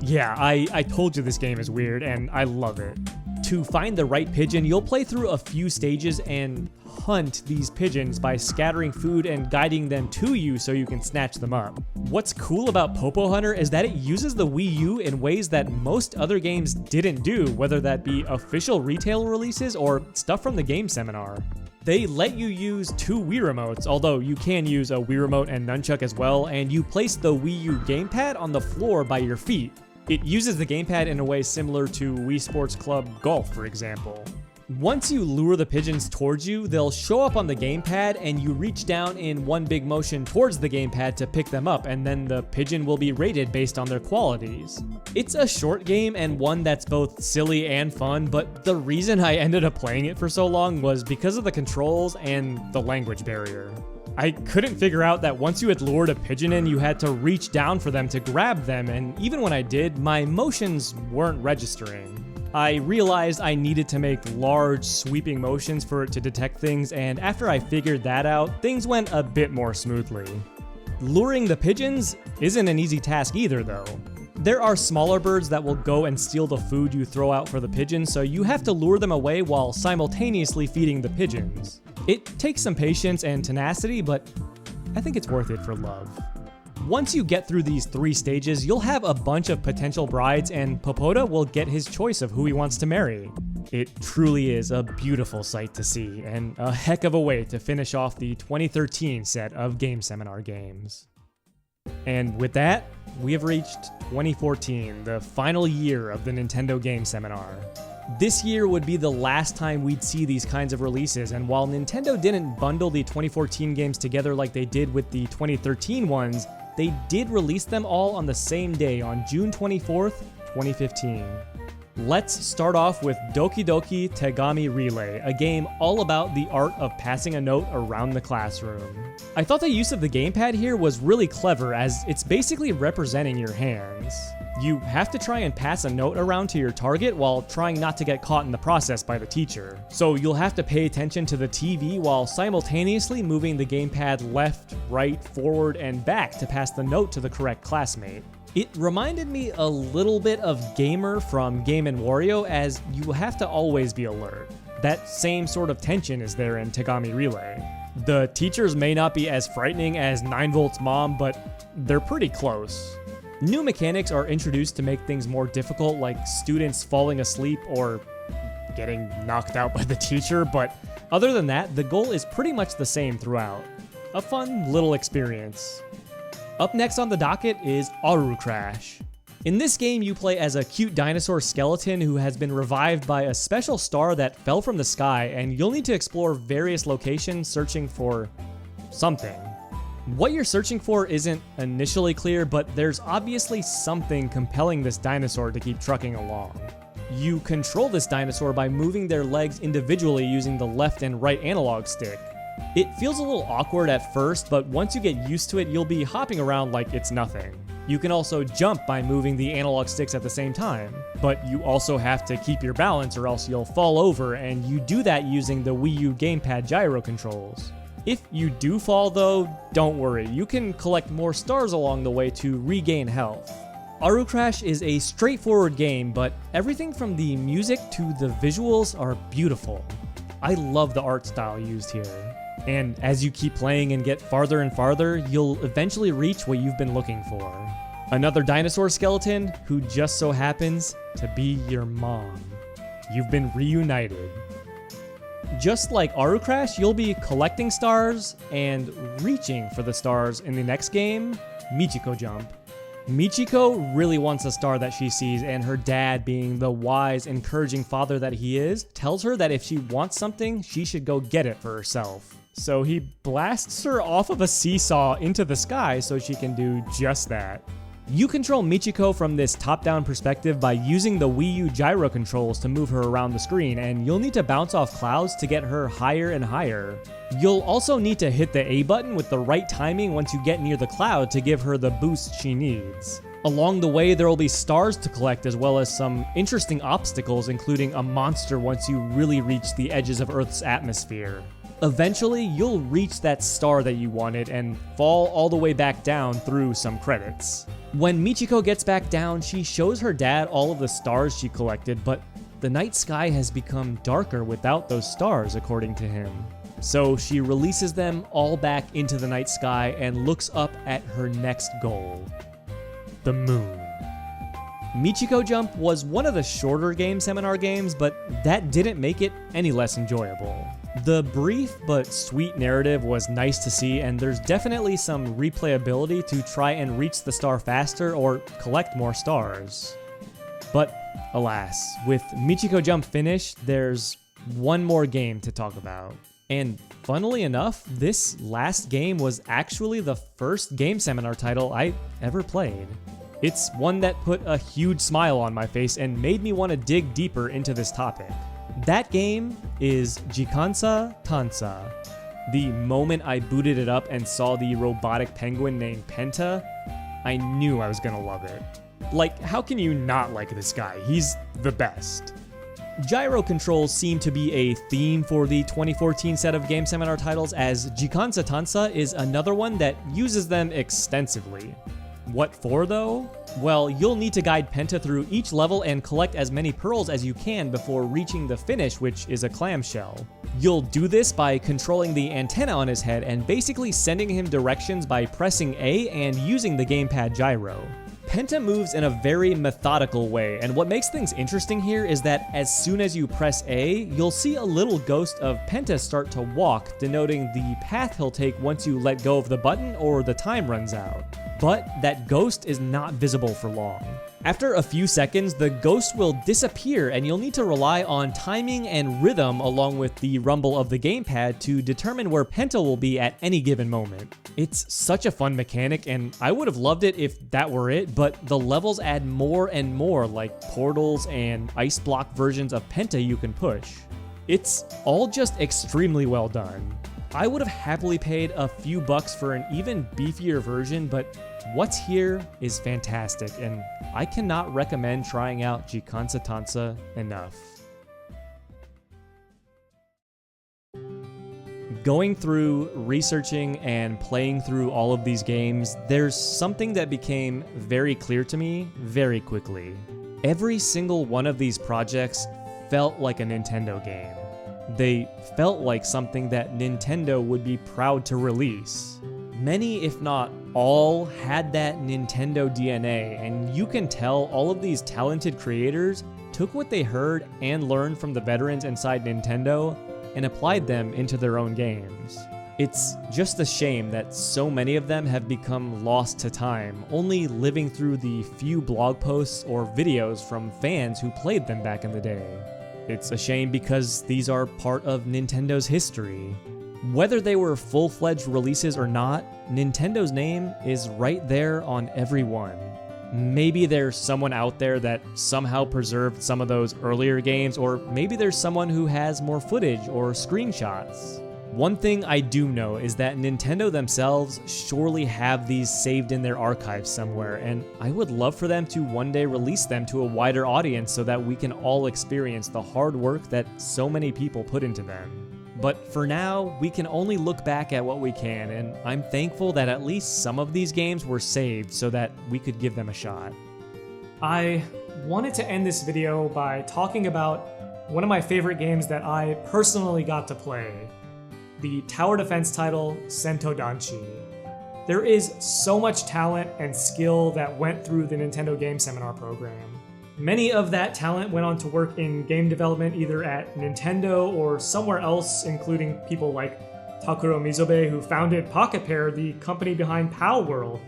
Yeah, I told you this game is weird, and I love it. To find the right pigeon, you'll play through a few stages and hunt these pigeons by scattering food and guiding them to you so you can snatch them up. What's cool about Popo Hunter is that it uses the Wii U in ways that most other games didn't do, whether that be official retail releases or stuff from the Game Seminar. They let you use 2 Wii Remotes, although you can use a Wii Remote and nunchuck as well, and you place the Wii U gamepad on the floor by your feet. It uses the gamepad in a way similar to Wii Sports Club Golf, for example. Once you lure the pigeons towards you, they'll show up on the gamepad and you reach down in one big motion towards the gamepad to pick them up, and then the pigeon will be rated based on their qualities. It's a short game and one that's both silly and fun, but the reason I ended up playing it for so long was because of the controls and the language barrier. I couldn't figure out that once you had lured a pigeon in, you had to reach down for them to grab them, and even when I did, my motions weren't registering. I realized I needed to make large, sweeping motions for it to detect things, and after I figured that out, things went a bit more smoothly. Luring the pigeons isn't an easy task either, though. There are smaller birds that will go and steal the food you throw out for the pigeons, so you have to lure them away while simultaneously feeding the pigeons. It takes some patience and tenacity, but I think it's worth it for love. Once you get through these 3 stages, you'll have a bunch of potential brides, and Popoda will get his choice of who he wants to marry. It truly is a beautiful sight to see, and a heck of a way to finish off the 2013 set of Game Seminar games. And with that, we have reached 2014, the final year of the Nintendo Game Seminar. This year would be the last time we'd see these kinds of releases, and while Nintendo didn't bundle the 2014 games together like they did with the 2013 ones, they did release them all on the same day on June 24th, 2015. Let's start off with Doki Doki Tegami Relay, a game all about the art of passing a note around the classroom. I thought the use of the gamepad here was really clever, as it's basically representing your hands. You have to try and pass a note around to your target while trying not to get caught in the process by the teacher. So you'll have to pay attention to the TV while simultaneously moving the gamepad left, right, forward, and back to pass the note to the correct classmate. It reminded me a little bit of Gamer from Game & Wario, as you have to always be alert. That same sort of tension is there in Tegami Relay. The teachers may not be as frightening as 9Volt's mom, but they're pretty close. New mechanics are introduced to make things more difficult, like students falling asleep or getting knocked out by the teacher, but other than that, the goal is pretty much the same throughout. A fun little experience. Up next on the docket is Aru Crash. In this game, you play as a cute dinosaur skeleton who has been revived by a special star that fell from the sky, and you'll need to explore various locations searching for something. What you're searching for isn't initially clear, but there's obviously something compelling this dinosaur to keep trucking along. You control this dinosaur by moving their legs individually using the left and right analog stick. It feels a little awkward at first, but once you get used to it, you'll be hopping around like it's nothing. You can also jump by moving the analog sticks at the same time, but you also have to keep your balance or else you'll fall over, and you do that using the Wii U gamepad gyro controls. If you do fall though, don't worry, you can collect more stars along the way to regain health. Aru Crash is a straightforward game, but everything from the music to the visuals are beautiful. I love the art style used here. And as you keep playing and get farther and farther, you'll eventually reach what you've been looking for. Another dinosaur skeleton who just so happens to be your mom. You've been reunited. Just like Aru Crash, you'll be collecting stars and reaching for the stars in the next game, Michiko Jump. Michiko really wants a star that she sees, and her dad, being the wise, encouraging father that he is, tells her that if she wants something, she should go get it for herself. So he blasts her off of a seesaw into the sky so she can do just that. You control Michiko from this top-down perspective by using the Wii U gyro controls to move her around the screen, and you'll need to bounce off clouds to get her higher and higher. You'll also need to hit the A button with the right timing once you get near the cloud to give her the boost she needs. Along the way, there will be stars to collect as well as some interesting obstacles, including a monster once you really reach the edges of Earth's atmosphere. Eventually, you'll reach that star that you wanted and fall all the way back down through some credits. When Michiko gets back down, she shows her dad all of the stars she collected, but the night sky has become darker without those stars, according to him. So she releases them all back into the night sky and looks up at her next goal, the moon. Michiko Jump was one of the shorter Game Seminar games, but that didn't make it any less enjoyable. The brief but sweet narrative was nice to see, and there's definitely some replayability to try and reach the star faster or collect more stars. But alas, with Michiko Jump finished, there's one more game to talk about. And funnily enough, this last game was actually the first game seminar title I ever played. It's one that put a huge smile on my face and made me want to dig deeper into this topic. That game is Jikansa Tansa. The moment I booted it up and saw the robotic penguin named Penta, I knew I was gonna love it. Like, how can you not like this guy? He's the best. Gyro controls seem to be a theme for the 2014 set of game seminar titles, as Jikansa Tansa is another one that uses them extensively. What for though? Well, you'll need to guide Penta through each level and collect as many pearls as you can before reaching the finish, which is a clamshell. You'll do this by controlling the antenna on his head and basically sending him directions by pressing A and using the gamepad gyro. Penta moves in a very methodical way, and what makes things interesting here is that as soon as you press A, you'll see a little ghost of Penta start to walk, denoting the path he'll take once you let go of the button or the time runs out. But that ghost is not visible for long. After a few seconds, the ghost will disappear and you'll need to rely on timing and rhythm along with the rumble of the gamepad to determine where Penta will be at any given moment. It's such a fun mechanic, and I would have loved it if that were it, but the levels add more and more, like portals and ice block versions of Penta you can push. It's all just extremely well done. I would have happily paid a few bucks for an even beefier version, but what's here is fantastic, and I cannot recommend trying out Jikansa Tansa enough. Going through, researching, and playing through all of these games, there's something that became very clear to me very quickly. Every single one of these projects felt like a Nintendo game. They felt like something that Nintendo would be proud to release. Many, if not all, had that Nintendo DNA, and you can tell all of these talented creators took what they heard and learned from the veterans inside Nintendo and applied them into their own games. It's just a shame that so many of them have become lost to time, only living through the few blog posts or videos from fans who played them back in the day. It's a shame because these are part of Nintendo's history. Whether they were full-fledged releases or not, Nintendo's name is right there on every one. Maybe there's someone out there that somehow preserved some of those earlier games, or maybe there's someone who has more footage or screenshots. One thing I do know is that Nintendo themselves surely have these saved in their archives somewhere, and I would love for them to one day release them to a wider audience so that we can all experience the hard work that so many people put into them. But for now, we can only look back at what we can, and I'm thankful that at least some of these games were saved so that we could give them a shot. I wanted to end this video by talking about one of my favorite games that I personally got to play, the tower defense title Sento Danchi. There is so much talent and skill that went through the Nintendo Game Seminar program. Many of that talent went on to work in game development either at Nintendo or somewhere else, including people like Takuro Mizobe, who founded Pocket Pair, the company behind Pal World.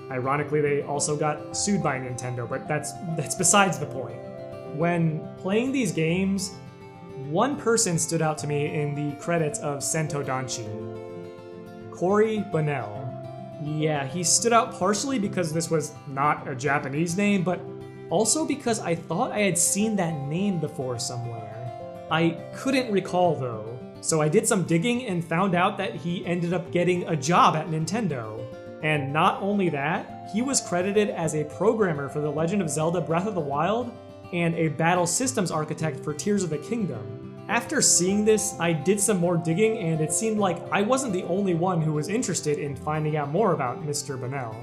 Ironically, they also got sued by Nintendo, but that's besides the point. When playing these games, one person stood out to me in the credits of Sento Danchi. Cory Bunnell. Yeah, he stood out partially because this was not a Japanese name, but also because I thought I had seen that name before somewhere. I couldn't recall though, so I did some digging and found out that he ended up getting a job at Nintendo. And not only that, he was credited as a programmer for The Legend of Zelda Breath of the Wild and a battle systems architect for Tears of the Kingdom. After seeing this, I did some more digging and it seemed like I wasn't the only one who was interested in finding out more about Mr. Bunnell.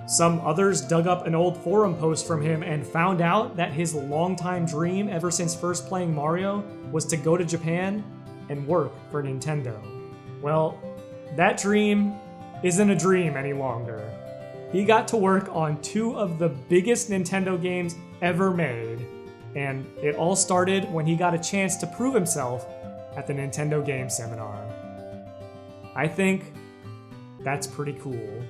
Some others dug up an old forum post from him and found out that his longtime dream ever since first playing Mario was to go to Japan and work for Nintendo. Well, that dream isn't a dream any longer. He got to work on two of the biggest Nintendo games ever made, and it all started when he got a chance to prove himself at the Nintendo Game Seminar. I think that's pretty cool.